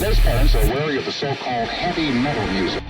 Today's parents are wary of the so-called heavy metal music.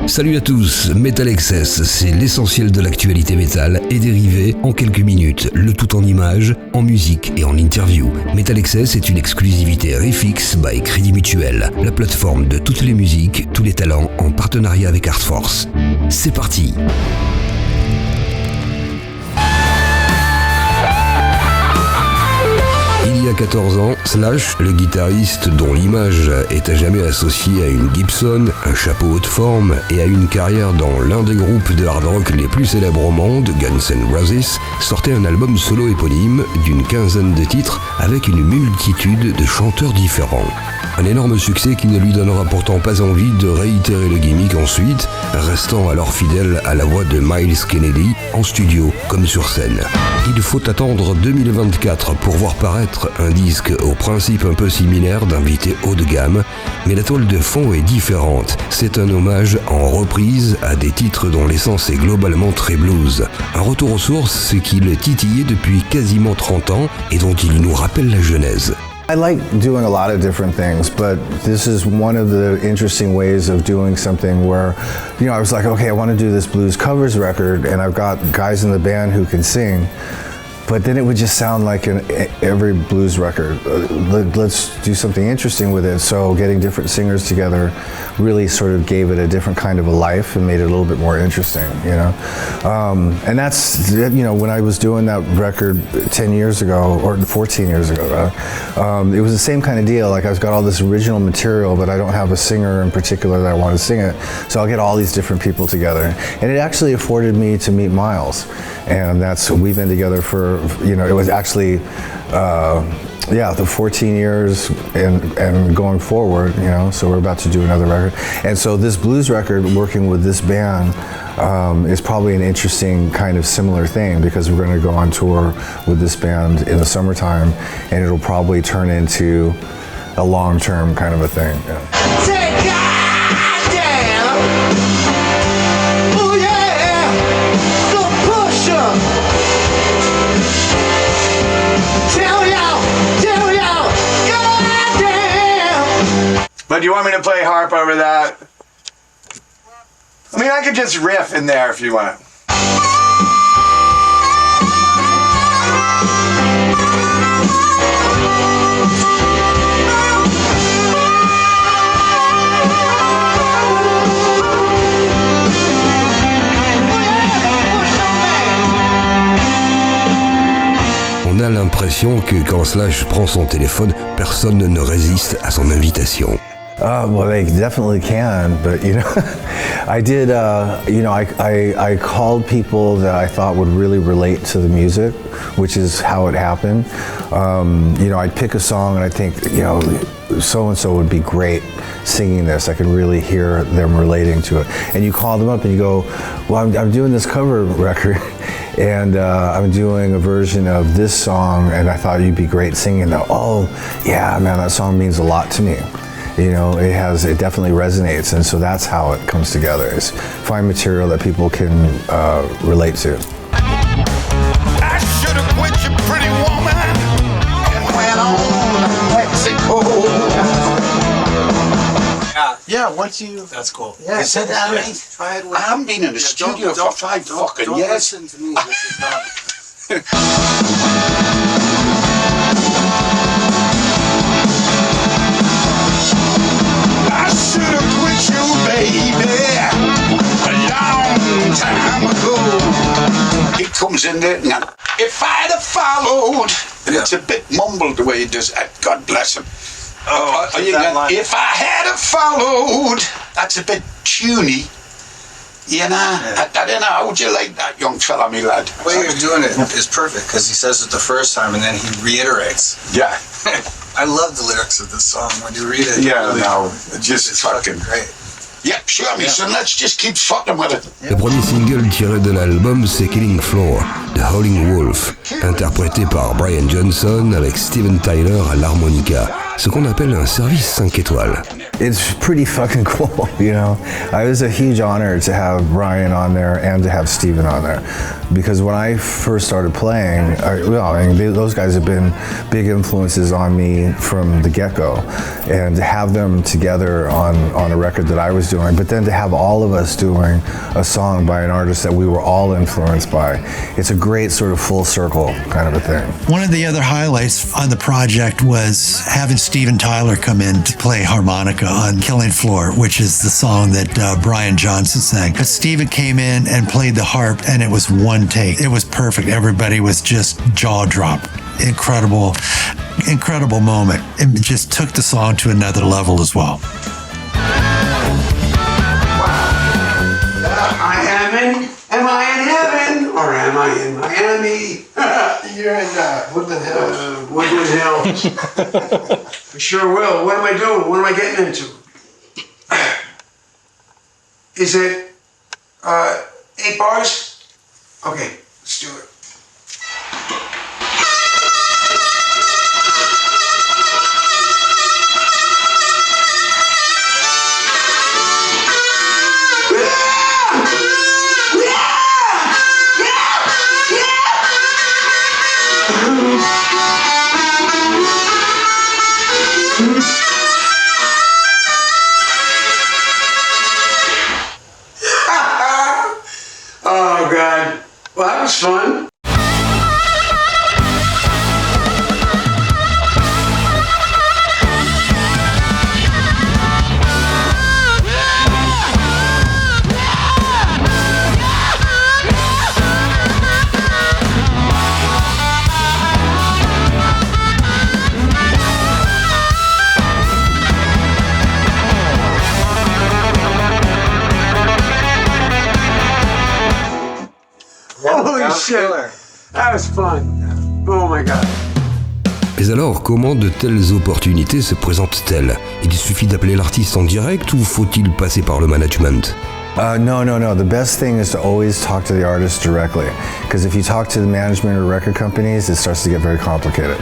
Salut à tous, METALXS, c'est l'essentiel de l'actualité métal et dérivé en quelques minutes, le tout en images, en musique et en interview. METALXS est une exclusivité Refix by Crédit Mutuel, la plateforme de toutes les musiques, tous les talents en partenariat avec Artforce. C'est parti! Il y a 14 ans, Slash, le guitariste dont l'image est à jamais associée à une Gibson, un chapeau haute forme et à une carrière dans l'un des groupes de hard rock les plus célèbres au monde, Guns N' Roses, sortait un album solo éponyme d'une quinzaine de titres avec une multitude de chanteurs différents. Un énorme succès qui ne lui donnera pourtant pas envie de réitérer le gimmick ensuite, restant alors fidèle à la voix de Myles Kennedy, en studio comme sur scène. Il faut attendre 2024 pour voir paraître un disque au principe un peu similaire d'invité haut de gamme, mais la toile de fond est différente. C'est un hommage en reprise à des titres dont l'essence est globalement très blues. Un retour aux sources qui le titillait depuis quasiment 30 ans et dont il nous rappelle la genèse. I like doing a lot of different things, but this is one of the interesting ways of doing something where, I was like, okay, I want to do this blues covers record, and I've got guys in the band who can sing, but then it would just sound like every blues record. Let's do something interesting with it. So getting different singers together really sort of gave it a different kind of a life and made it a little bit more interesting, And that's, when I was doing that record 10 years ago, or 14 years ago, it was the same kind of deal. Like I've got all this original material, but I don't have a singer in particular that I want to sing it. So I'll get all these different people together. And it actually afforded me to meet Myles. And we've been together for, it was actually, the 14 years and going forward, so we're about to do another record. And so this blues record, working with this band, is probably an interesting kind of similar thing because we're going to go on tour with this band in the summertime, and it'll probably turn into a long-term kind of a thing. Yeah. But do you want me to play harp over that? I mean, I could just riff in there if you want. On a l'impression que quand Slash prend son téléphone, personne ne résiste à son invitation. Well, they definitely can, but I did. I called people that I thought would really relate to the music, which is how it happened. I'd pick a song and I think, so and so would be great singing this. I could really hear them relating to it. And you call them up and you go, well, I'm doing this cover record. And I'm doing a version of this song, and I thought you'd be great singing that. Oh, yeah, man, that song means a lot to me. It definitely resonates, and so that's how it comes together, is find material that people can relate to. I should have quit you, pretty woman, and went on to Mexico. Yeah, once you... That's cool. Yeah, Is that yeah. right? Try it with... I haven't been in the studio for 5 fucking don't years. Listen to me, this is not... I should have quit you, baby, a long time ago. It comes in there now. If I'd have followed, and it's a bit mumbled the way he does that, God bless him. If I had have followed, that's a bit tuney. You know, I don't know, how would you like that, young fella, me lad? The way you're doing it is perfect because he says it the first time and then he reiterates. Yeah. I love the lyrics of this song when you read it. Yeah, really, no, just it's fucking great. Yep, sure, me son, let's just keep fucking with it. Le premier single tiré de l'album, c'est Killing Floor, de Howling Wolf, interprété par Brian Johnson avec Steven Tyler à l'harmonica, ce qu'on appelle un service 5 étoiles. It's pretty fucking cool, you know. It was a huge honor to have Brian on there and to have Steven on there. Because when I first started playing, those guys have been big influences on me from the get-go. And to have them together on a record that I was doing, but then to have all of us doing a song by an artist that we were all influenced by, it's a great sort of full circle kind of a thing. One of the other highlights on the project was having Steven Tyler come in to play harmonica on Killing Floor, which is the song that Brian Johnson sang. But Steven came in and played the harp, and it was one take. It was perfect. Everybody was just jaw drop. Incredible moment. It just took the song to another level as well. Am I in heaven or am I in Miami? You're in Woodland Hills. Woodland Hills. I sure will. What am I doing? What am I getting into? Is it 8 bars? Okay, let's do it. Oh, God. Well, that was fun. Holy shit. That was fun. Oh my God. Mais alors, comment de telles opportunités se présentent-elles? Il suffit d'appeler l'artiste en direct ou faut-il passer par le management? No. The best thing is to always talk to the artist directly. Because if you talk to the management or record companies, it starts to get very complicated.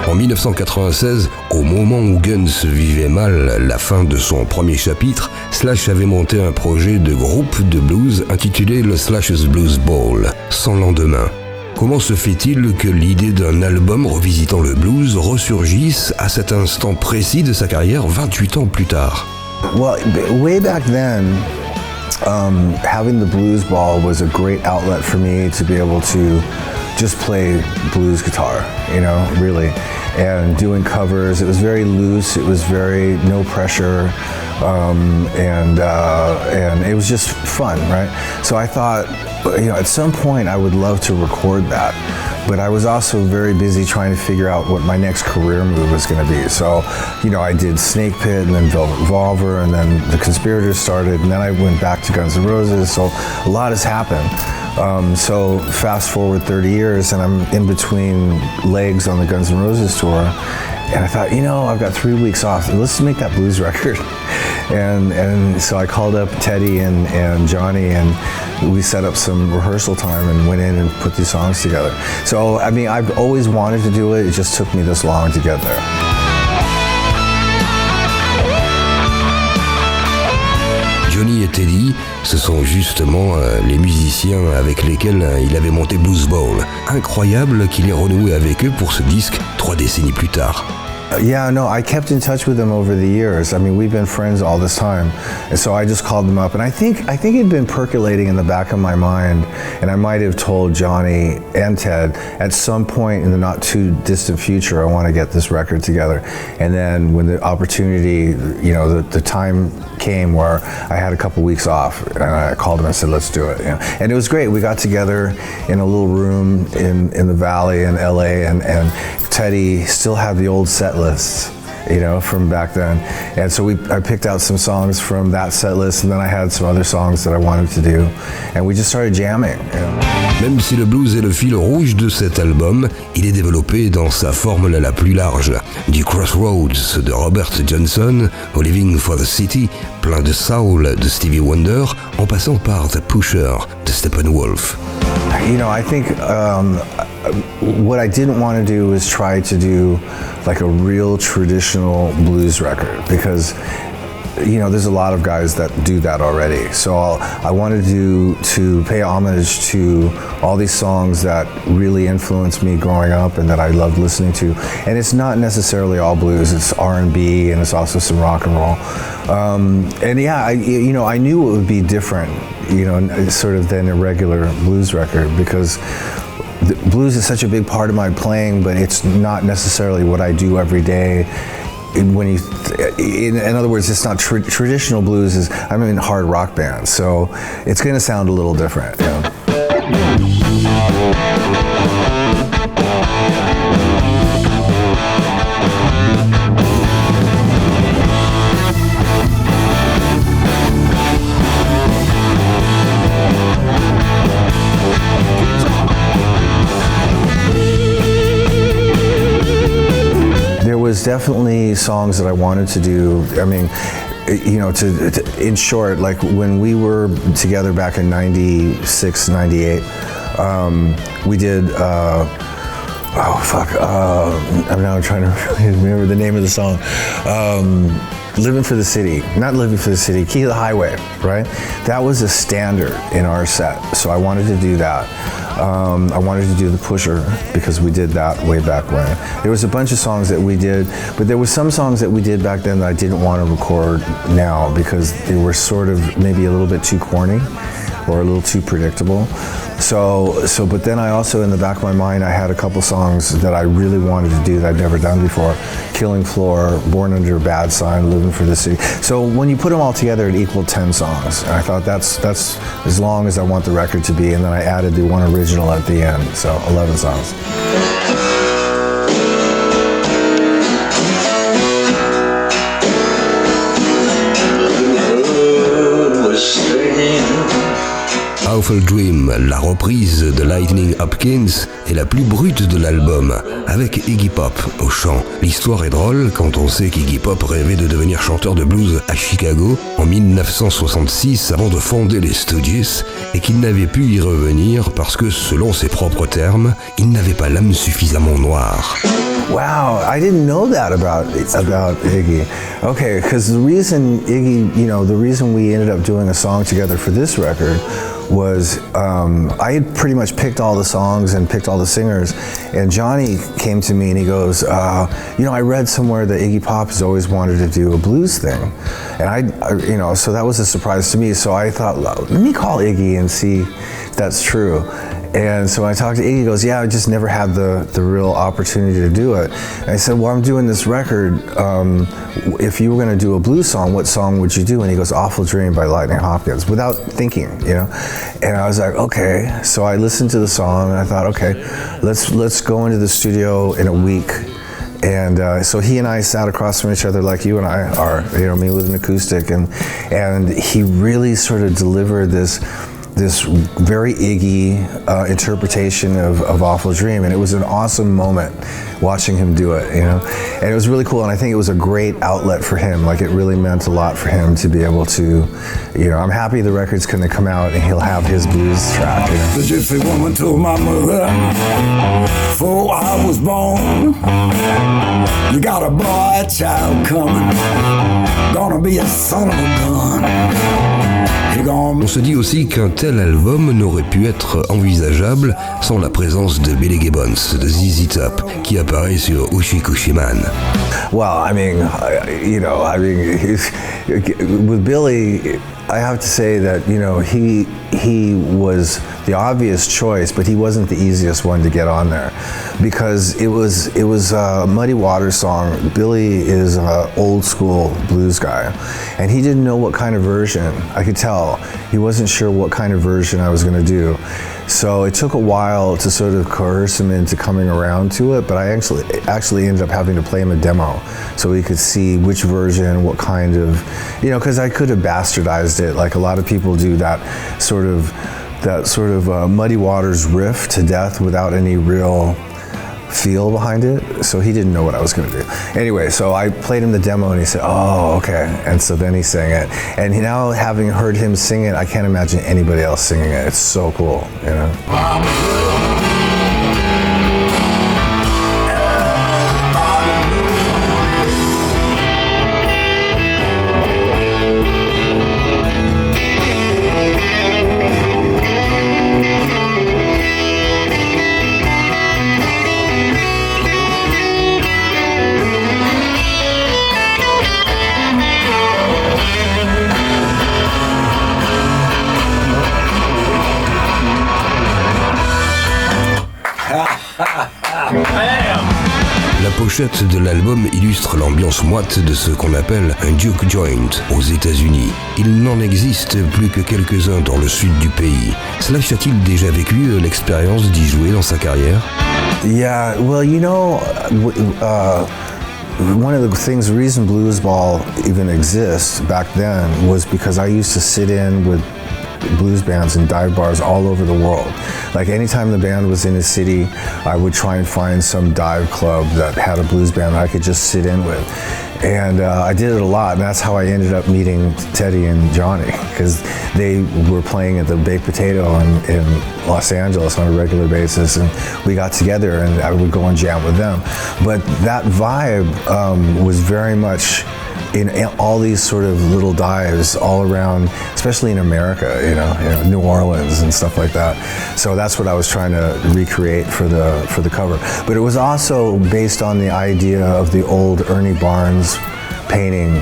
En 1996, au moment où Guns vivait mal la fin de son premier chapitre, Slash avait monté un projet de groupe de blues intitulé le Slash's Blues Bowl, sans lendemain. Comment se fait-il que l'idée d'un album revisitant le blues ressurgisse à cet instant précis de sa carrière 28 ans plus tard? Well, way back then, having the blues ball was a great outlet for me to be able to just play blues guitar, you know, really. And doing covers, it was very loose, it was very no pressure, and it was just fun, right? So I thought, you know, at some point I would love to record that, but I was also very busy trying to figure out what my next career move was going to be. So, you know, I did Snake Pit and then Velvet Revolver, and then The Conspirators started, and then I went back to Guns N' Roses, so a lot has happened. So fast forward 30 years and I'm in between legs on the Guns N' Roses tour, and I thought, you know, I've got 3 weeks off, let's make that blues record. And so I called up Teddy and Johnny, and we set up some rehearsal time and went in and put these songs together. So, I mean, I've always wanted to do it, it just took me this long to get there. Johnny et Teddy, ce sont justement les musiciens avec lesquels il avait monté Blues Bowl. Incroyable qu'il ait renoué avec eux pour ce disque 3 décennies plus tard. Yeah, no, I kept in touch with them over the years. I mean, we've been friends all this time. And so I just called them up, and I think it'd been percolating in the back of my mind, and I might have told Johnny and Ted at some point in the not too distant future, I want to get this record together. And then when the opportunity, you know, the time came where I had a couple weeks off, and I called him and said, let's do it. You know? And it was great. We got together in a little room in the Valley in LA, and Teddy still had the old set lists. you know, from back then. And so I picked out some songs from that set list, and then I had some other songs that I wanted to do, and we just started jamming. You know. Même si le blues est le fil rouge de cet album, il est développé dans sa formule la plus large, du Crossroads de Robert Johnson au Living for the City, plein de soul de Stevie Wonder, en passant par The Pusher de Steppenwolf. You know, I think what I didn't want to do was try to do like a real traditional blues record, because you know, there's a lot of guys that do that already. So I wanted to pay homage to all these songs that really influenced me growing up and that I loved listening to. And it's not necessarily all blues, it's R&B, and it's also some rock and roll. And yeah, I knew it would be different, you know, sort of than a regular blues record, because the blues is such a big part of my playing, but it's not necessarily what I do every day. In other words, it's not traditional blues. I'm in hard rock bands, so it's going to sound a little different. You know? Definitely songs that I wanted to do. I mean, you know, in short, like when we were together back in 96, 98, we did, I'm now trying to remember the name of the song. Living for the City, not Living for the City, Key to the Highway, right? That was a standard in our set, so I wanted to do that. I wanted to do The Pusher because we did that way back when. There was a bunch of songs that we did, but there were some songs that we did back then that I didn't want to record now because they were sort of maybe a little bit too corny or a little too predictable. But then I also, in the back of my mind, I had a couple songs that I really wanted to do that I'd never done before. Killing Floor, Born Under a Bad Sign, Living for the City. So when you put them all together, it equaled 10 songs. And I thought that's as long as I want the record to be. And then I added the one original at the end, so 11 songs. Awful Dream, la reprise de Lightning Hopkins, est la plus brute de l'album, avec Iggy Pop au chant. L'histoire est drôle quand on sait qu'Iggy Pop rêvait de devenir chanteur de blues à Chicago en 1966 avant de fonder les Stooges, et qu'il n'avait pu y revenir parce que, selon ses propres termes, il n'avait pas l'âme suffisamment noire. Wow, I didn't know that about Iggy. Okay, because the reason Iggy, you know, the reason we ended up doing a song together for this record was I had pretty much picked all the songs and picked all the singers, and Johnny came to me and he goes, you know, I read somewhere that Iggy Pop has always wanted to do a blues thing, and I you know, so that was a surprise to me. So I thought, let me call Iggy and see if that's true. And so I talked to Iggy, he goes, yeah, I just never had the real opportunity to do it. And I said, well, I'm doing this record. If you were going to do a blues song, what song would you do? And he goes, Awful Dream by Lightning Hopkins, without thinking, you know. And I was like, okay. So I listened to the song and I thought, okay, let's go into the studio in a week. And so he and I sat across from each other like you and I are, you know, me with an acoustic. And he really sort of delivered this very Iggy interpretation of Awful Dream, and it was an awesome moment watching him do it, you know. And it was really cool, and I think it was a great outlet for him. Like, it really meant a lot for him to be able to, you know, I'm happy the record's gonna come out and he'll have his blues track, you know. The gypsy woman told my mother before I was born, you got a boy child coming, gonna be a son of a gun. On se dit aussi qu'un tel album n'aurait pu être envisageable sans la présence de Billy Gibbons de ZZ Top, qui apparaît sur Ushikushi-man. Well, I mean, you know, with Billy, I have to say that, you know, he was the obvious choice, but he wasn't the easiest one to get on there, because it was a Muddy Waters song. Billy is an old school blues guy, and he didn't know what kind of version. I could tell he wasn't sure what kind of version I was going to do. So it took a while to sort of coerce him into coming around to it, but I actually ended up having to play him a demo so he could see which version, what kind of, because I could have bastardized it like a lot of people do, that sort of Muddy Waters riff to death without any real feel behind it. So he didn't know what I was going to do. Anyway, so I played him the demo and he said, "Oh, okay." And so then he sang it. And now, having heard him sing it, I can't imagine anybody else singing it. It's so cool, La pochette de l'album illustre l'ambiance moite de ce qu'on appelle un juke joint aux États-Unis. Il n'en existe plus que quelques-uns dans le sud du pays. Slash a-t-il déjà vécu l'expérience d'y jouer dans sa carrière? Yeah, well, one of the reason Blues Ball even exists back then was because I used to sit in with blues bands and dive bars all over the world. Like anytime the band was in a city, I would try and find some dive club that had a blues band that I could just sit in with. And I did it a lot, and that's how I ended up meeting Teddy and Johnny, because they were playing at the Baked Potato in Los Angeles on a regular basis, and we got together and I would go and jam with them. But that vibe was very much in all these sort of little dives all around, especially in America, New Orleans and stuff like that. So that's what I was trying to recreate for the cover. But it was also based on the idea of the old Ernie Barnes painting.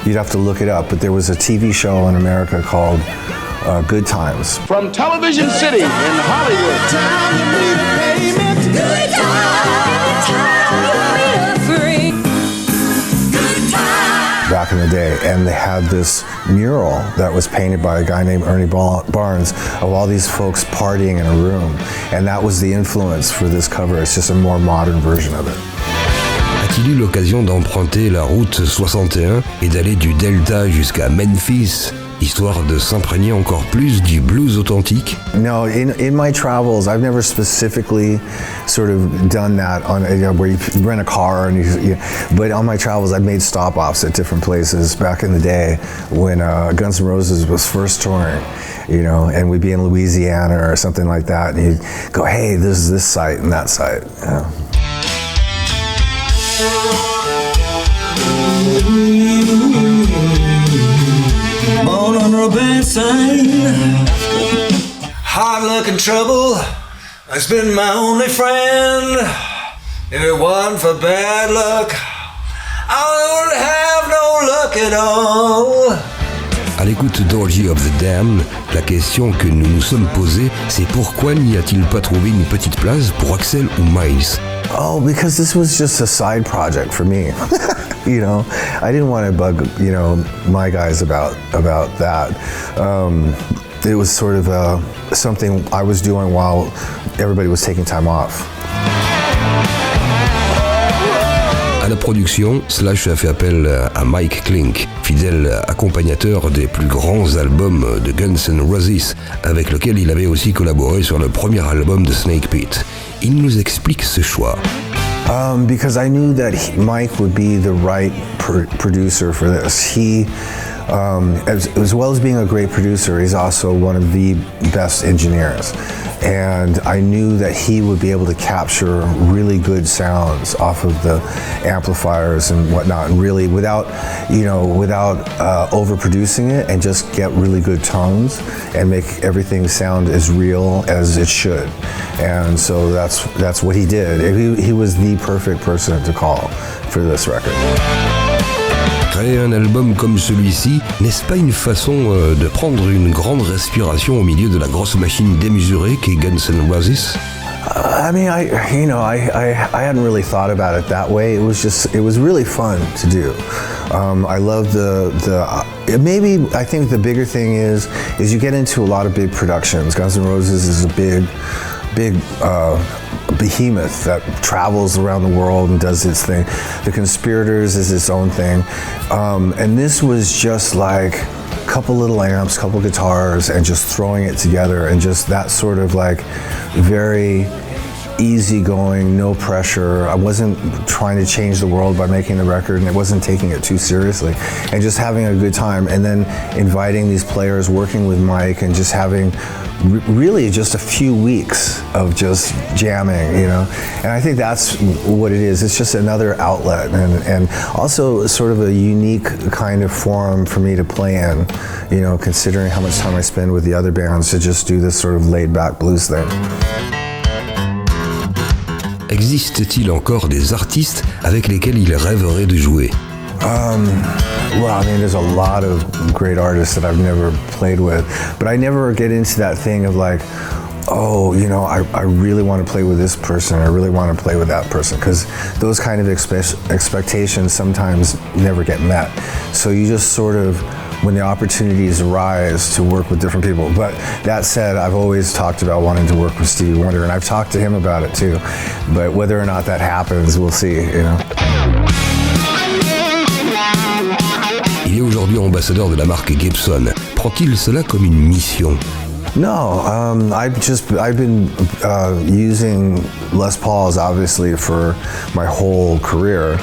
You'd have to look it up, but there was a TV show in America called Good Times. From Television City in Hollywood. Back in the day, and they had this mural that was painted by a guy named Ernie Barnes of all these folks partying in a room, and that was the influence for this cover. It's just a more modern version of it. A-t-il eu l'occasion d'emprunter la route 61 et d'aller du Delta jusqu'à Memphis, histoire de s'imprégner encore plus du blues authentique? No, in my travels, I've never specifically sort of done that on where you rent a car, but on my travels, I've made stop-offs at different places back in the day when Guns N' Roses was first touring, and we'd be in Louisiana or something like that, and you'd go, "Hey, this is this site and that site." Born under a bad sign, hard luck and trouble has been my only friend. If it wasn't for bad luck, I wouldn't have no luck at all. À l'écoute d'Orgy of the Damned, la question que nous nous sommes posée, c'est pourquoi n'y a-t-il pas trouvé une petite place pour Axel ou Myles? Oh, because this was just a side project for me. I didn't want to bug, my guys about that. It was sort of something I was doing while everybody was taking time off. À la production, Slash a fait appel à Mike Klink, fidèle accompagnateur des plus grands albums de Guns N' Roses, avec lequel il avait aussi collaboré sur le premier album de Snake Pit. Il nous explique ce choix. Because I knew that Mike would be the right producer for this. He, as well as being a great producer, he's also one of the best engineers. And I knew that he would be able to capture really good sounds off of the amplifiers and whatnot, and really without overproducing it, and just get really good tones and make everything sound as real as it should. And so that's what he did. He was the perfect person to call for this record. Créer un album comme celui-ci, n'est-ce pas une façon de prendre une grande respiration au milieu de la grosse machine démesurée qu'est Guns N' Roses? I mean, I hadn't really thought about it that way. It was really fun to do. I love maybe I think the bigger thing is you get into a lot of big productions. Guns N' Roses is a big behemoth that travels around the world and does its thing. The Conspirators is its own thing. And this was just like a couple little amps, couple guitars, and just throwing it together, and just that sort of like very easygoing, no pressure. I wasn't trying to change the world by making the record, and it wasn't taking it too seriously, and just having a good time, and then inviting these players, working with Mike, and just having really just a few weeks of just jamming, you know. And I think that's what it is. It's just another outlet, and also sort of a unique kind of forum for me to play in, you know, considering how much time I spend with the other bands to just do this sort of laid-back blues thing. Existe-t-il encore des artistes avec lesquels il rêverait de jouer? Well, I mean, there's a lot of great artists that I've never played with, but I never get into that thing of like, oh, you know, I really want to play with this person, I really want to play with that person, because those kind of expectations sometimes never get met. So you just sort of, when the opportunities arise, to work with different people. But that said, I've always talked about wanting to work with Stevie Wonder, and I've talked to him about it too. But whether or not that happens, we'll see, you know. Il est aujourd'hui ambassadeur de la marque Gibson. Prend-il cela comme une mission? No, I've been using Les Pauls obviously for my whole career,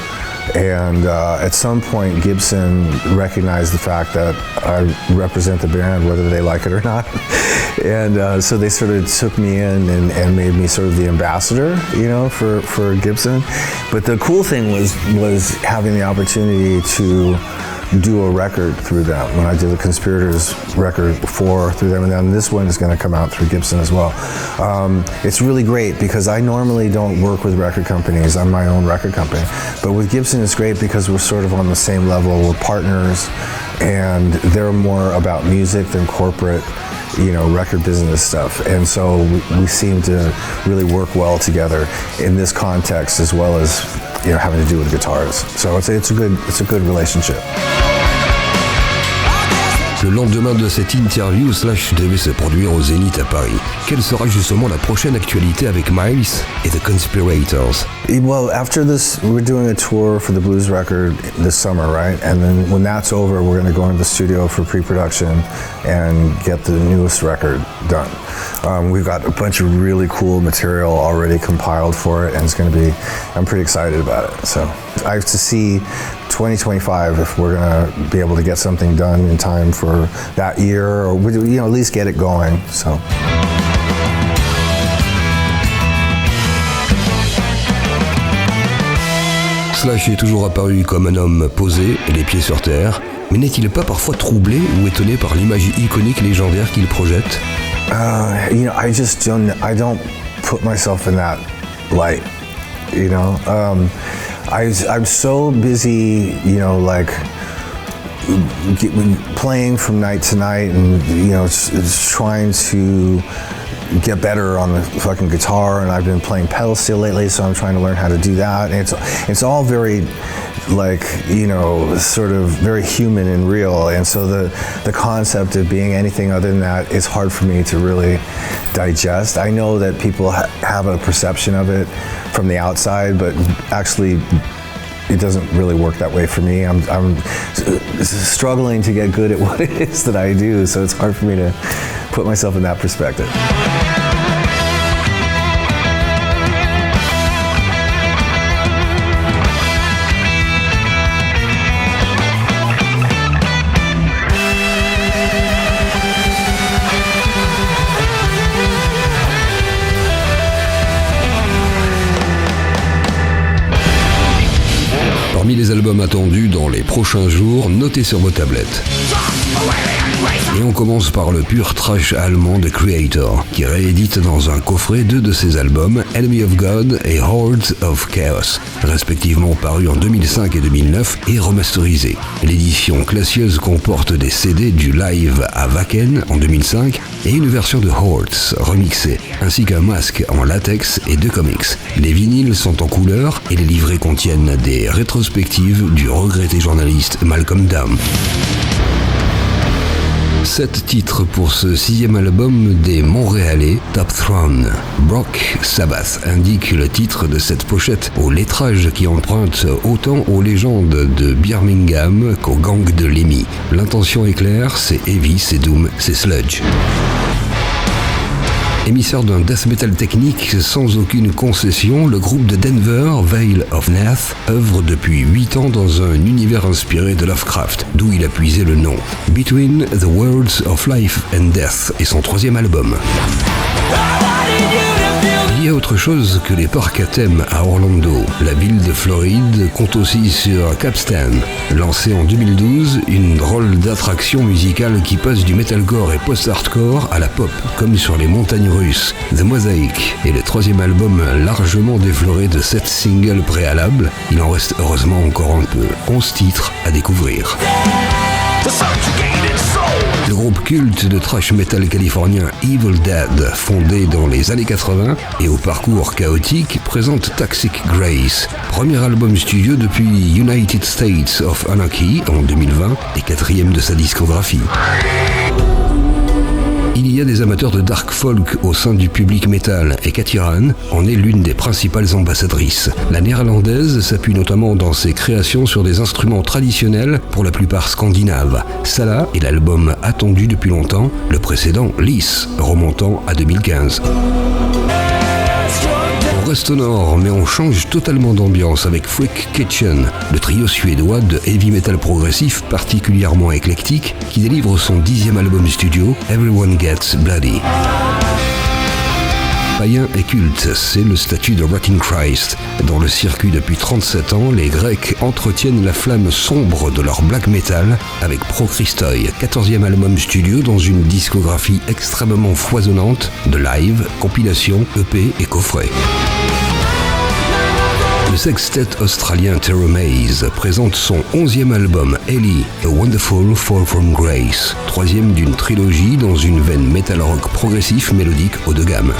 and at some point Gibson recognized the fact that I represent the band whether they like it or not, and so they sort of took me in and made me sort of the ambassador, you know, for Gibson. But the cool thing was having the opportunity to do a record through them. When I did the Conspirators record before through them, and then this one is going to come out through Gibson as well. It's really great because I normally don't work with record companies. I'm my own record company. But with Gibson it's great because we're sort of on the same level. We're partners, and they're more about music than corporate, you know, record business stuff. And so we seem to really work well together in this context, as well as, you know, having to do with guitars. So it's a good relationship. Le lendemain de cette interview, Slash devait se produire au Zénith à Paris. Quelle sera justement la prochaine actualité avec Myles et The Conspirators? Well, after this, we're doing a tour for the blues record this summer, right? And then when that's over, we're going to go into the studio for pre-production and get the newest record done. We've got a bunch of really cool material already compiled for it, and it's going to be, I'm pretty excited about it. So I have to see 2025 if we're going to be able to get something done in time for that year, or, you know, at least get it going. So. Slash est toujours apparu comme un homme posé et les pieds sur terre, mais n'est-il pas parfois troublé ou étonné par l'image iconique légendaire qu'il projette? You know, I don't put myself in that light, you know. I'm so busy, you know, like playing from night to night, and, you know, it's trying to get better on the fucking guitar, and I've been playing pedal steel lately, so I'm trying to learn how to do that. And it's all very, like, you know, sort of very human and real, and so the concept of being anything other than that is hard for me to really digest. I know that people have a perception of it from the outside, but actually it doesn't really work that way for me. I'm struggling to get good at what it is that I do, so it's hard for me to put myself in that perspective. Parmi Parmi les albums attendus dans les prochains jours, notez sur vos tablettes. Et on commence par le pur trash allemand de Creator, qui réédite dans un coffret 2 de ses albums, Enemy of God et Hordes of Chaos, respectivement parus en 2005 et 2009 et remasterisés. L'édition classieuse comporte des CD du live à Wacken en 2005 et une version de Hordes remixée, ainsi qu'un masque en latex et 2 comics. Les vinyles sont en couleur et les livrets contiennent des rétrospectives du regretté journaliste Malcolm Dam. 7 titres pour ce 6e album des Montréalais Top Throne. Brock Sabbath indique le titre de cette pochette au lettrage qui emprunte autant aux légendes de Birmingham qu'aux gangs de Lemmy. L'intention est claire, c'est heavy, c'est doom, c'est sludge. Émisseur d'un death metal technique sans aucune concession, le groupe de Denver, Veil of Neath, œuvre depuis 8 ans dans un univers inspiré de Lovecraft, d'où il a puisé le nom. Between the Worlds of Life and Death est son 3e album. Il y a autre chose que les parcs à thème à Orlando. La ville de Floride compte aussi sur Capstan. Lancé en 2012, une drôle d'attraction musicale qui passe du metalcore et post-hardcore à la pop, comme sur les montagnes russes. The Mosaic est le 3e album largement défloré de 7 singles préalables. Il en reste heureusement encore un peu. 11 titres à découvrir. Le groupe culte de thrash metal californien Evil Dead, fondé dans les années 80 et au parcours chaotique, présente Toxic Grace, premier album studio depuis United States of Anarchy en 2020 et 4e de sa discographie. Il y a des amateurs de dark folk au sein du public metal et Cathy Ryan en est l'une des principales ambassadrices. La néerlandaise s'appuie notamment dans ses créations sur des instruments traditionnels, pour la plupart scandinaves. Sala est l'album attendu depuis longtemps, le précédent Lys, remontant à 2015. On reste au nord, mais on change totalement d'ambiance avec Freak Kitchen, le trio suédois de heavy metal progressif particulièrement éclectique qui délivre son 10e album studio, Everyone Gets Bloody. Païen et culte, c'est le statut de Rotting Christ. Dans le circuit depuis 37 ans, les Grecs entretiennent la flamme sombre de leur black metal avec Pro Christoi, 14e album studio dans une discographie extrêmement foisonnante de live, compilations, EP et coffrets. Le sextet australien Terror Maze présente son 11e album Ellie, A Wonderful Fall from Grace, 3e d'une trilogie dans une veine metal rock progressif mélodique haut de gamme.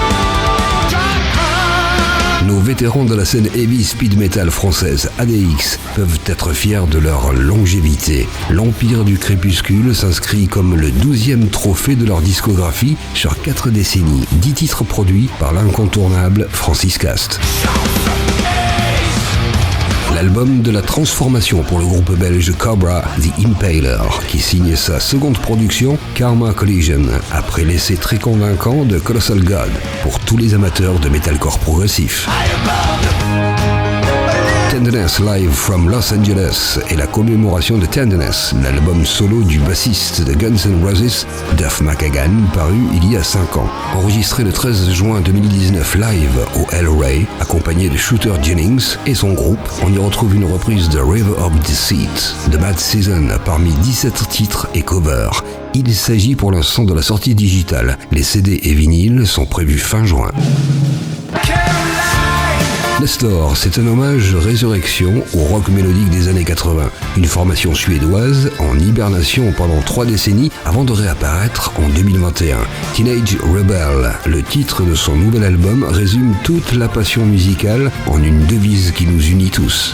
Nos vétérans de la scène heavy speed metal française ADX peuvent être fiers de leur longévité. L'Empire du Crépuscule s'inscrit comme le 12e trophée de leur discographie sur 4 décennies, 10 titres produits par l'incontournable Francis Cast. L'album de la transformation pour le groupe belge Cobra The Impaler, qui signe sa seconde production, Karma Collision, après l'essai très convaincant de Colossal God, pour tous les amateurs de metalcore progressif. Tenderness Live from Los Angeles est la commémoration de Tenderness, l'album solo du bassiste de Guns N' Roses, Duff McKagan, paru il y a 5 ans. Enregistré le 13 juin 2019 live au El Rey, accompagné de Shooter Jennings et son groupe, on y retrouve une reprise de River of Deceit, de Bad Season, parmi 17 titres et covers. Il s'agit pour l'instant de la sortie digitale. Les CD et vinyles sont prévus fin juin. Nestor, c'est un hommage résurrection au rock mélodique des années 80, une formation suédoise en hibernation pendant 3 décennies avant de réapparaître en 2021. Teenage Rebel, le titre de son nouvel album, résume toute la passion musicale en une devise qui nous unit tous.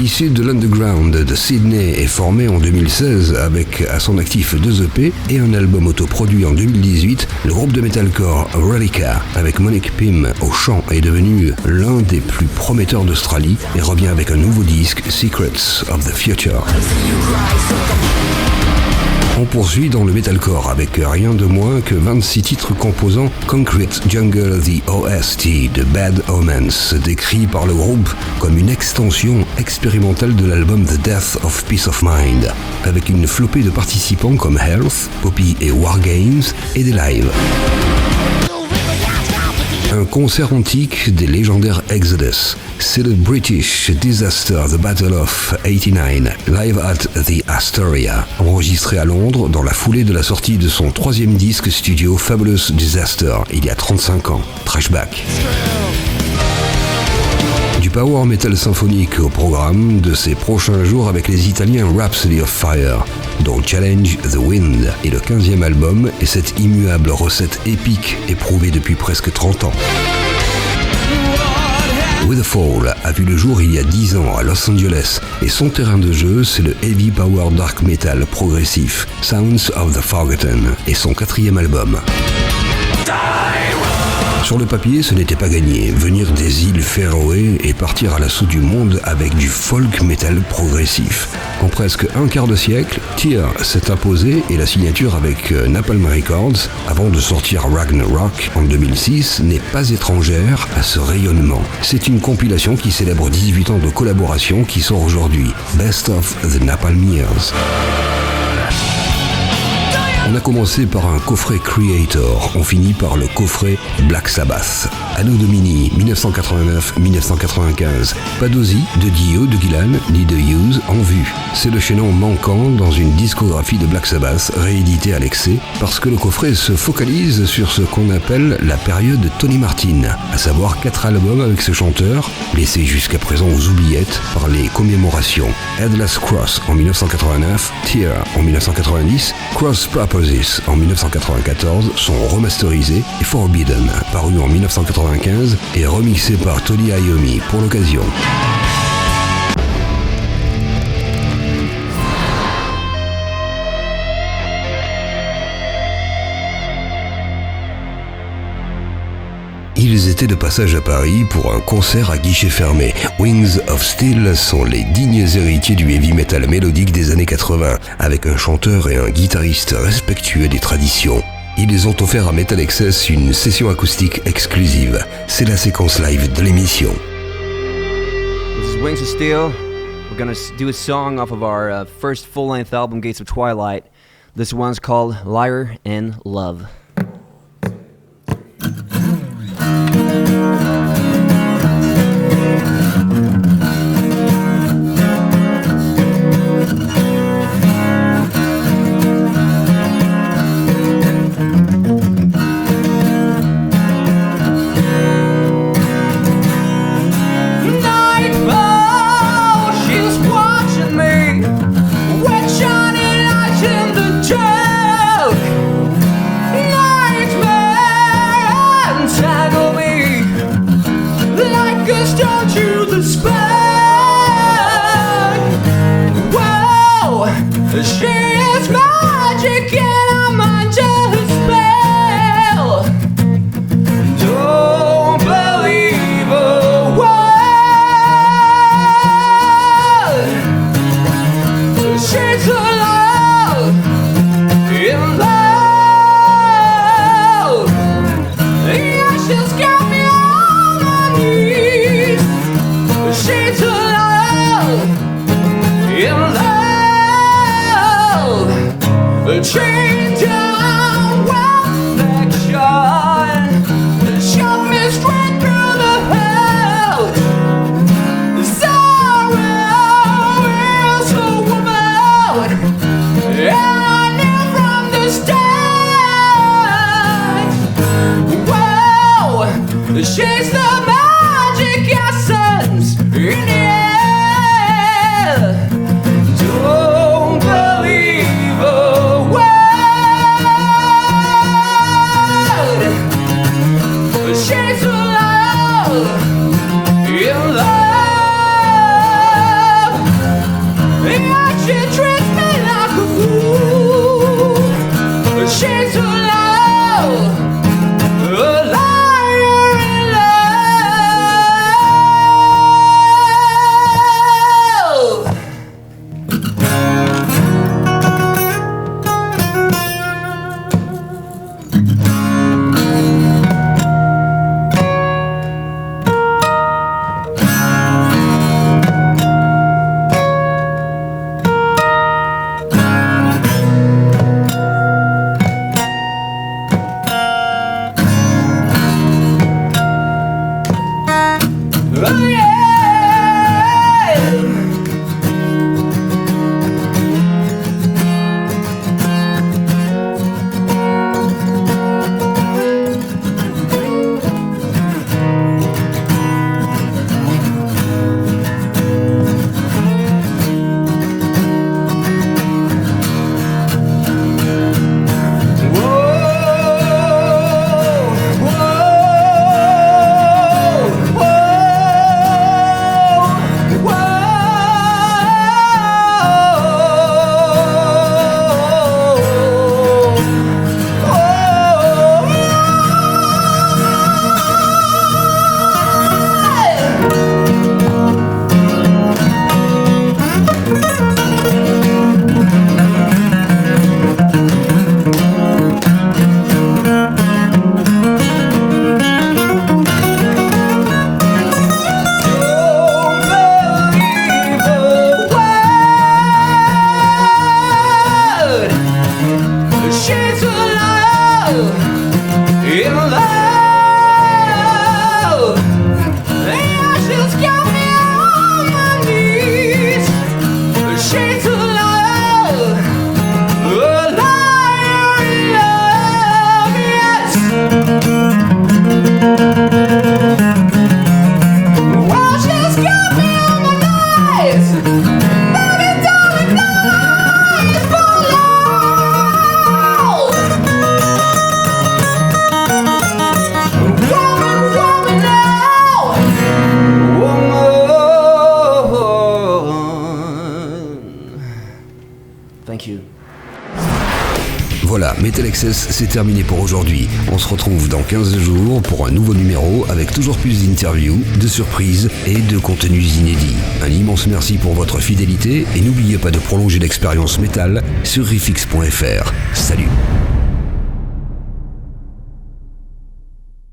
Issu de l'underground de Sydney et formé en 2016 avec à son actif 2 EP et un album autoproduit en 2018, le groupe de metalcore Relica avec Monique Pym au chant est devenu l'un des plus prometteurs d'Australie et revient avec un nouveau disque, Secrets of the Future. On poursuit dans le metalcore avec rien de moins que 26 titres composant Concrete Jungle The OST de Bad Omens, décrit par le groupe comme une extension expérimentale de l'album The Death of Peace of Mind, avec une flopée de participants comme Health, Poppy et Wargames et des lives. Un concert antique des légendaires Exodus. C'est le British Disaster The Battle of 89, live at the Astoria, enregistré à Londres dans la foulée de la sortie de son 3e disque studio Fabulous Disaster, il y a 35 ans. Trashback. Du power metal symphonique au programme de ces prochains jours avec les Italiens Rhapsody of Fire, dont Challenge the Wind est le 15e album et cette immuable recette épique éprouvée depuis presque 30 ans. With a Fall a vu le jour il y a 10 ans à Los Angeles et son terrain de jeu c'est le heavy power dark metal progressif Sounds of the Forgotten et son 4e album. Sur le papier, ce n'était pas gagné. Venir des îles Féroé et partir à l'assaut du monde avec du folk metal progressif. En presque un quart de siècle, Tear s'est imposé et la signature avec Napalm Records, avant de sortir Ragnarok en 2006, n'est pas étrangère à ce rayonnement. C'est une compilation qui célèbre 18 ans de collaboration qui sort aujourd'hui. Best of the Napalm Years. On a commencé par un coffret Creator, on finit par le coffret Black Sabbath. Anno Domini 1989-1995. Pas d'Ozzy, de Dio, de Gillan, ni de Hughes en vue. C'est le chaînon manquant dans une discographie de Black Sabbath rééditée à l'excès parce que le coffret se focalise sur ce qu'on appelle la période Tony Martin, à savoir 4 albums avec ce chanteur, laissés jusqu'à présent aux oubliettes par les commémorations. Headless Cross en 1989, Tear en 1990, Cross Purposes en 1994 sont remasterisés et Forbidden, paru en 1995 et remixé par Tony Iommi pour l'occasion. Ils étaient de passage à Paris pour un concert à guichet fermé. Wings of Steel sont les dignes héritiers du heavy metal mélodique des années 80, avec un chanteur et un guitariste respectueux des traditions. Ils ont offert à METALXS une session acoustique exclusive. C'est la séquence live de l'émission. This is Wings of Steel. We're gonna do a song off of our first full-length album, Gates of Twilight. This one's called Liar and Love. METALXS, c'est terminé pour aujourd'hui. On se retrouve dans 15 jours pour un nouveau numéro avec toujours plus d'interviews, de surprises et de contenus inédits. Un immense merci pour votre fidélité et n'oubliez pas de prolonger l'expérience métal sur riffix.fr. Salut!